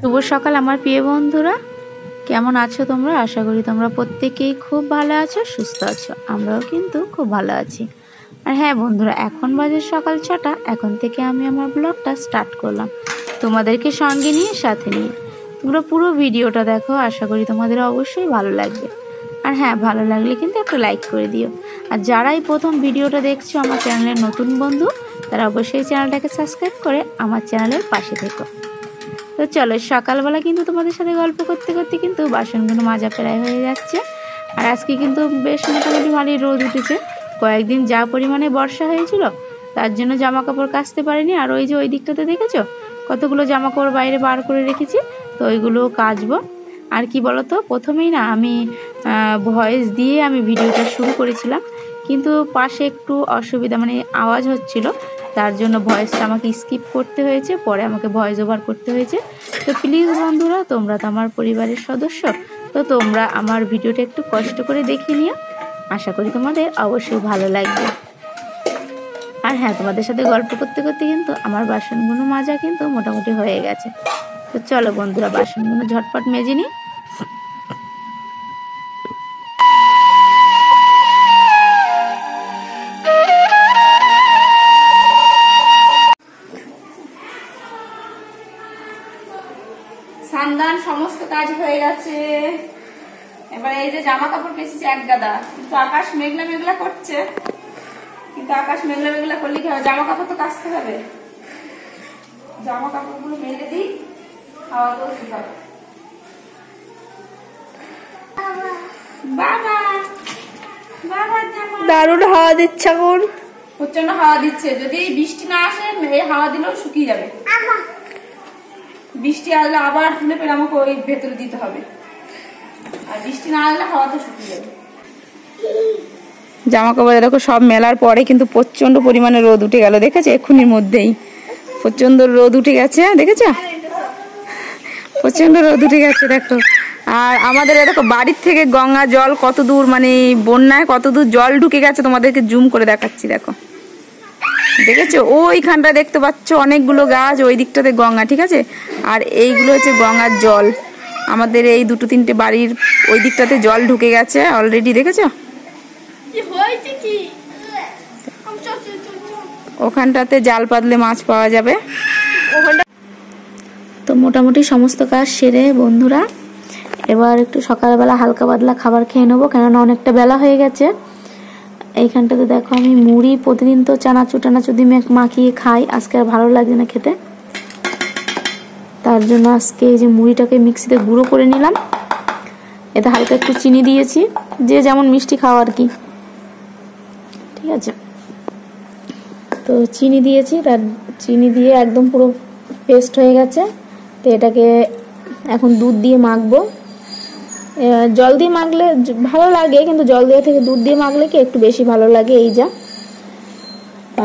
শুভ সকাল আমার প্রিয় বন্ধুরা, কেমন আছো তোমরা? আশা করি তোমরা প্রত্যেকেই খুব ভালো আছো, সুস্থ আছো। আমরাও কিন্তু খুব ভালো আছি। আর হ্যাঁ বন্ধুরা, এখন বাজে সকাল 6টা। এখন থেকে আমি আমার ব্লগটা স্টার্ট করলাম তোমাদেরকে সঙ্গে নিয়ে, সাথে নিয়ে। তোমরা পুরো ভিডিওটা দেখো, আশা করি তোমাদের অবশ্যই ভালো লাগবে। আর হ্যাঁ, ভালো লাগলে কিন্তু একটা লাইক করে দিও। আর যারাই প্রথম ভিডিওটা দেখছো আমার চ্যানেলের নতুন বন্ধু, তারা অবশ্যই চ্যানেলটাকে সাবস্ক্রাইব করে আমার চ্যানেলের পাশে থেকো। তো চলো, সকালবেলা কিন্তু তোমাদের সাথে গল্প করতে করতে কিন্তু বাসনগুলো মাজা প্রায় হয়ে যাচ্ছে। আর আজকে কিন্তু বেশ মোটামুটি ভালোই রোদ উঠেছে। কয়েকদিন যা পরিমাণে বর্ষা হয়েছিল, তার জন্য জামা কাপড় কাচতে পারিনি। আর ওই যে ওই দিকটাতে দেখেছো কতগুলো জামা কাপড় বাইরে বার করে রেখেছি, তো ওইগুলোও কাচবো। আর কি বলতো, প্রথমেই না আমি ভয়েস দিয়ে আমি ভিডিওটা শুরু করেছিলাম, কিন্তু পাশে একটু অসুবিধা, মানে আওয়াজ হচ্ছিল, তার জন্য ভয়েসটা আমাকে স্কিপ করতে হয়েছে, পরে আমাকে ভয়েস ওভার করতে হয়েছে। তো প্লিজ বন্ধুরা, তোমরা তো আমার পরিবারের সদস্য, তো তোমরা আমার ভিডিওটা একটু কষ্ট করে দেখে নিও। আশা করি তোমাদের অবশ্যই ভালো লাগবে। আর হ্যাঁ, তোমাদের সাথে গল্প করতে করতে কিন্তু আমার বাসনগুলো মাজা কিন্তু মোটামুটি হয়ে গেছে। তো চলো বন্ধুরা, বাসনগুলো ঝটপট মেজে নিই। সান্দান সমস্ত কাজ হয়ে গেছে। এবার এই যে জামা কাপড় কেচেছি এক গাদা, কিন্তু আকাশ মেঘলা মেঘলা করছে। কিন্তু আকাশ মেঘলা মেঘলা করলে কি হবে, জামা কাপড় তো কাচতে হবে। জামা কাপড়গুলো মেলে দিই, খাওয়া দাওয়া শুকাবে। বাবা বাবা দারুণ হাওয়া দিচ্ছে, এখন প্রচন্ড হাওয়া দিচ্ছে। যদি বৃষ্টি না আসে, এই হাওয়া দিলেও শুকিয়ে যাবে। বৃষ্টি আসলে আবার তুলে পেলে আমাকে ওই ভেতরে দিতে হবে, আর বৃষ্টি না আসলে হাওয়া তো শুকিয়ে যাবে। জামা কাপড় দেখো সব মেলার পরে কিন্তু প্রচন্ড পরিমাণে রোদ উঠে গেল, দেখেছো? এক্ষুনির মধ্যেই প্রচন্ড রোদ উঠে গেছে, দেখেছো? প্রচন্ড রোদ উঠে গেছে দেখো। আর আমাদের দেখো বাড়ির থেকে গঙ্গা জল কত দূর, মানে বন্যায় কত দূর জল ঢুকে গেছে, তোমাদেরকে জুম করে দেখাচ্ছি। দেখো, দেখেছো? ওইখানটা দেখতে পাচ্ছ অনেকগুলো গাছ, ওই দিকটাতে গঙ্গা, ঠিক আছে? আর এইগুলো হচ্ছে গঙ্গার জল। আমাদের এই 2-3টে বাড়ির ওই দিকটাতে জল ঢুকে গেছে অলরেডি, দেখেছো? ওখানটাতে জাল পাতলে মাছ পাওয়া যাবে। তো মোটামুটি সমস্ত কাজ সেরে বন্ধুরা, এবার একটু সকালবেলা হালকা পাতলা খাবার খেয়ে নেবো, কেননা অনেকটা বেলা হয়ে গেছে। এইখানটাতে দেখো আমি মুড়ি, প্রতিদিন তো চানাচুর টানাচুর দিয়ে মাখিয়ে খাই, আজকে আর ভালো লাগে না খেতে। তার জন্য আজকে এই যে মুড়িটাকে মিক্সিতে গুঁড়ো করে নিলাম। এতে হালকা একটু চিনি দিয়েছি, যে যেমন মিষ্টি খাওয়া আর কি, ঠিক আছে? তো চিনি দিয়েছি, তার চিনি দিয়ে একদম পুরো পেস্ট হয়ে গেছে। তো এটাকে এখন দুধ দিয়ে মাখবো। জল দিয়ে মাখলে ভালো লাগে, কিন্তু জল দেওয়া থেকে দুধ দিয়ে মাখলে কি একটু বেশি ভালো লাগে, এই যা।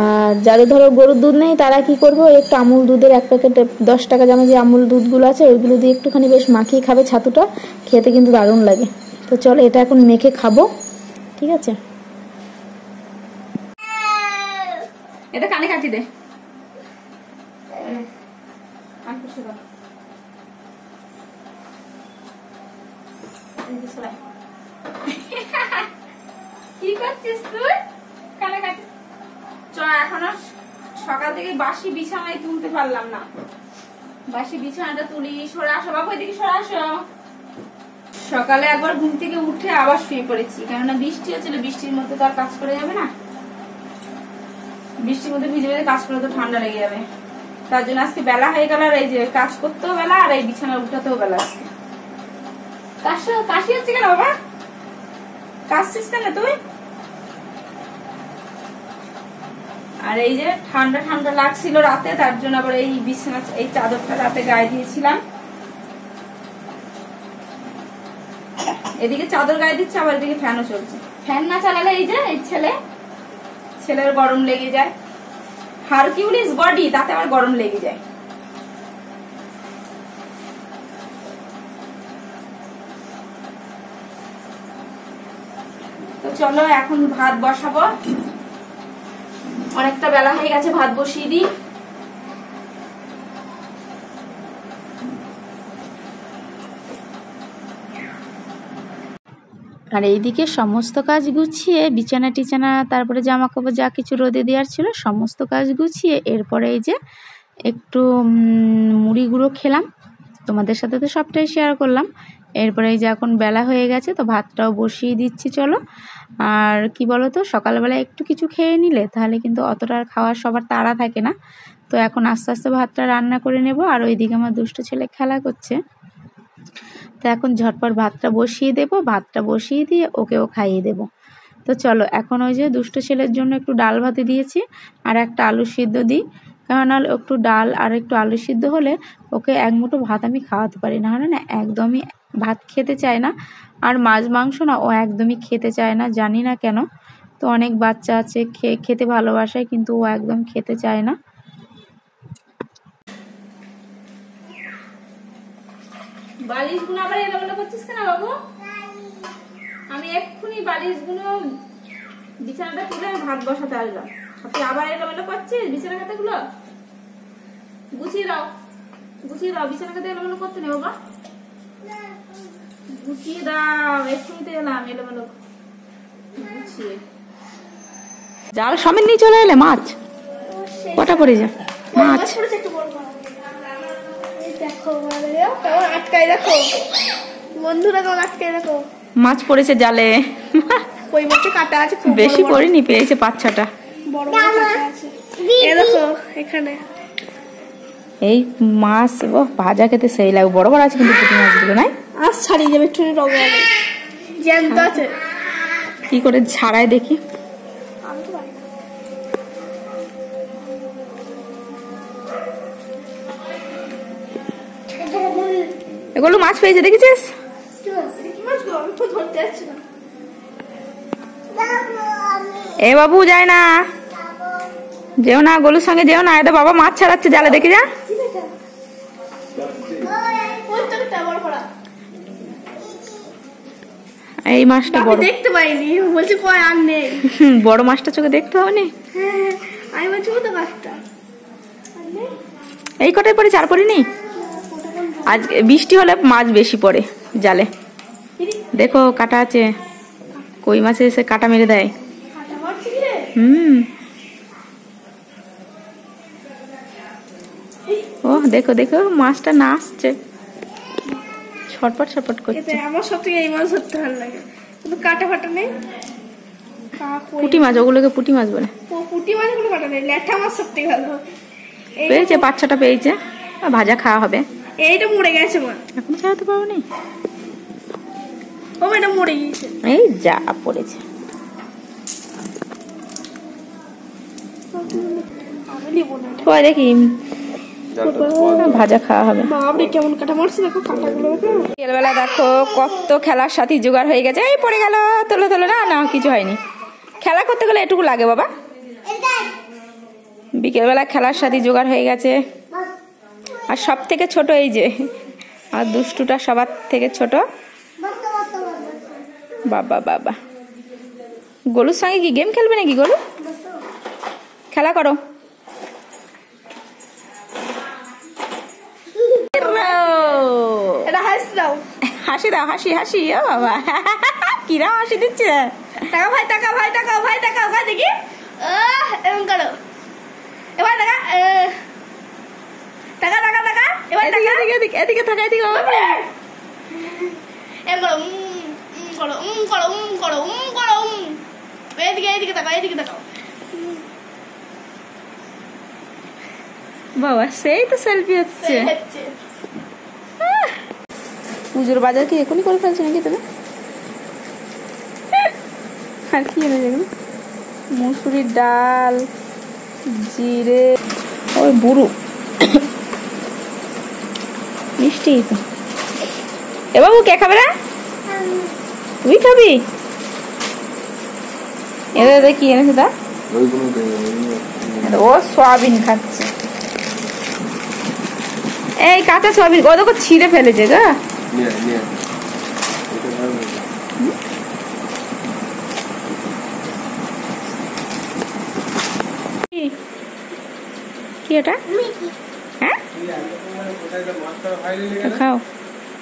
আর যাদের ধরো গরুর দুধ নেই, তারা কি করবো, একটু আমুল দুধের এক প্যাকেটে 10 টাকা দামে যে আমুল দুধগুলো আছে, ওইগুলো দিয়ে একটুখানি বেশ মাখিয়ে খাবে, ছাতুটা খেতে কিন্তু দারুণ লাগে। তো চলো, এটা এখন মেখে খাবো, ঠিক আছে? এটা কানে কাটি দে। কি করছিস তুই? কানে কাটি। এখনো সকাল থেকে বাসি বিছানায় তুলতে পারলাম না। বাসি বিছানাটা তুলি, সরে আসো বাবু, এদিকে সরে আসো। সকালে একবার ঘুম থেকে উঠে আবার শুয়ে পড়েছি, কেননা বৃষ্টি হচ্ছিল। বৃষ্টির মধ্যে তো আর কাজ করে যাবে না, বৃষ্টির মধ্যে ভিজে ভিজে কাজ করে তো ঠান্ডা লেগে যাবে। তার জন্য আজকে বেলা হয়ে গেল, আর এই যে কাজ করতেও বেলা, আর এই বিছানা উঠাতেও বেলা। আজকে কাশি হচ্ছে কেন বাবা? কাশছিস কেন তুই? আর এই যে ঠান্ডা ঠান্ডা লাগছিল রাতে, তার জন্য আবার এই বিছানা, এই চাদরটা রাতে গায়ে দিয়েছিলাম। এদিকে চাদর গায়ে দিচ্ছে, আবার এদিকে ফ্যানও চলছে। ফ্যান না চালালে এই যে এই ছেলের গরম লেগে যায়। হারকিউলিস বডি, তাতে আবার গরম লেগে যায়। তো চলো এখন ভাত বসাবো, অনেকটা বেলা হয়ে গেছে, ভাত বসিয়ে দিই। আর এইদিকে সমস্ত কাজ গুছিয়ে বিছানা টিছানা তারপরে জামা কাপড় যা কিছু রোদে দেওয়ার ছিল সমস্ত কাজ গুছিয়ে এরপরে এই যে একটু মুড়ি গুঁড়ো খেলাম, তোমাদের সাথে তো সবটাই শেয়ার করলাম। এরপরে এই যে এখন বেলা হয়ে গেছে, তো ভাতটাও বসিয়ে দিচ্ছি চলো। আর কি বলো তো, সকালবেলা একটু কিছু খেয়ে নিলে তাহলে কিন্তু অতটা খাওয়ার সবার তাড়া থাকে না। তো এখন আস্তে আস্তে ভাতটা রান্না করে নেব। আর ওইদিকে আমার দুষ্টু ছেলে খেলা করছে, তো এখন ঝটপট ভাতটা বসিয়ে দেব, ভাতটা বসিয়ে দিয়ে ওকেও খাইয়ে দেব। তো চলো এখন ওই যে দুষ্টু ছেলের জন্য একটু ডাল ভাতে দিয়েছি আর একটা আলু সিদ্ধ দিই, কেননা একটু ডাল আর একটু আলু সিদ্ধ হলে ওকে এক মুঠো ভাত আমি খাওয়াতে পারি, না হলে না একদমই ভাত খেতে চায় না। আর মাছ মাংস না ও একদমই খেতে চায় না, জানি না কেন। তো অনেক বাচ্চা আছে খেতে ভালোবাসে কিন্তু ও একদম খেতে চায় না। বালিশগুলো আবার এলোমেলো করছিস কেন বাবু? আমি এক্ষুনি বালিশগুলো বিছানাটা তুলে ভাত বসাতে আসলাম, তুই আবার এলোমেলো করছিস বিছানা খাতাগুলো? গুছিয়ে দাও, গুছিয়ে দাও, বিছানা খাতা এলোমেলো করতে নেই বাবা, গুছিয়ে দাও। এক্ষুনি তো এলাম এলোমেলো গুছিয়ে। জাল সমেত নিয়ে চলে এলে মাছ কটা পড়ে যায় মাছ। বন্ধুরা কেমন আটকাই দেখো, মাছ পড়েছে জালে, ওই মাছে কাটা আছে, বেশি পড়েনি, পেয়েছে 5-6টা। বড় বড় কাটা আছে, এই দেখো এখানে। এই মাছ ও ভাজা খেতে সেই লাগে, বড় বড় আছে কিন্তু পুঁটি মাছগুলো নাই। আজ ছাড়িয়ে যাবে একটু রঙ জ্যান্ত আছে, কি করে ছাড়াই দেখি। আমি তো পারি না। এগুলো মাছ পেয়েছে দেখেছিস? এ বাবু যায় না, যেও না, গোলুর সঙ্গে যেও না, এটা বাবা মাছ ছাড়াচ্ছে জালে, দেখে যা। এই মাছটা বড়, দেখতে পাইনি, বলছি কয় আর নেই। বড় মাছটা চোখে দেখতে হবে না। আমি বলছি তো মাছটা এই কটাই পড়েছে, আর পড়েনি। আজ বৃষ্টি হলে মাছ বেশি পড়ে জালে। দেখো কাটা আছে, কই মাছে এসে কাটা মেরে দেয়। ও দেখো দেখো মাছটা না আসছে, ছটপট ছটপট করছে। আমার সব থেকে এই মাছ ধরতে ভালো লাগে, কিন্তু কাটা ফাটা নেই। পুঁটি মাছ, ওগুলোকে পুঁটি মাছ বলে। পুঁটি মাছ কোনো কাটা নেই, ল্যাঠা মাছ সব থেকে ভালো পেয়েছে 5-6টা পেয়েছে, ভাজা খাওয়া হবে। এইটা মরে গেছে মা, এখন ছাড়াতে পারবো না। ও এটা মরে গিয়েছে, এই যা পড়েছে। ওই দেখি ভাজা খাওয়া হবে। বাবরে কেমন কাটা মারছে, দেখো কাটাগুলো দেখো। বিকেলবেলা দেখো কত খেলার সাথী জোগাড় হয়ে গেছে। এই পড়ে গেল, তোলো তোলো, না না কিছু হয়নি। খেলা করতে গেলে এটুকু লাগে বাবা। বিকেলবেলা খেলার সাথী জোগাড় হয়ে গেছে। আর সব থেকে ছোট এই যে আর দুষ্টুটা সবার থেকে ছোট। বাবা বাবা, গোলুর সঙ্গে কি গেম খেলবে নাকি? গোলু খেলা করো। এটা হাসি দাও, হাসি দাও, হাসি হাসি। ও বাবা কিরম হাসি দিচ্ছে। টাকা ভাই, টাকা ভাই, টাকা ভাই, টাকা ভাই, দেখি এরকম করো। এবার টাকা টাকা টাকা টাকা, এবার টাকা এদিকে এদিকে থাকা, এদিকে এরকম করো, করো করো করো করো, এদিকে এদিকে টাকা, এদিকে টাকা। বাবা সেই তো সেলফি হচ্ছে। পুজোর বাজার কি এখনই করে ফেলছে নাকি তুমি? আর কি এনে দেখুন, মুসুরির ডাল, জিরে, ওই বুড়ো মিষ্টি। এ বাবু কে খাবে না? তুই খাবি? এদের কি এনেছে তা? ও সয়াবিন খাচ্ছে। এই কাঁচা সয়াবিন, ও দেখো ছিঁড়ে ফেলেছে গা। কি এটা? হ্যাঁ খাও।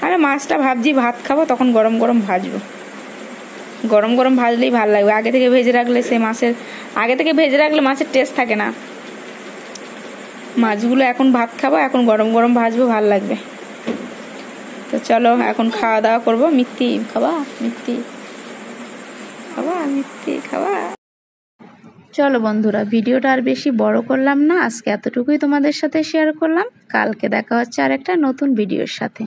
আরে মাছটা ভাবছি ভাত খাবো, তখন গরম গরম ভাজবো। গরম গরম ভাজলেই ভালো লাগবে। আগে থেকে ভেজে রাখলে মাছের টেস্ট থাকে না। মাছগুলো এখন ভাত খাবো, এখন গরম গরম ভাজবো, ভালো লাগবে। তো চলো এখন খাওয়া দাওয়া করবো। মিত্তি খাবা? মিত্তি খাবা? চলো বন্ধুরা, ভিডিওটা আর বেশি বড় করলাম না, আজকে এতটুকুই তোমাদের সাথে শেয়ার করলাম। কালকে দেখা হচ্ছে আর একটা নতুন ভিডিওর সাথে।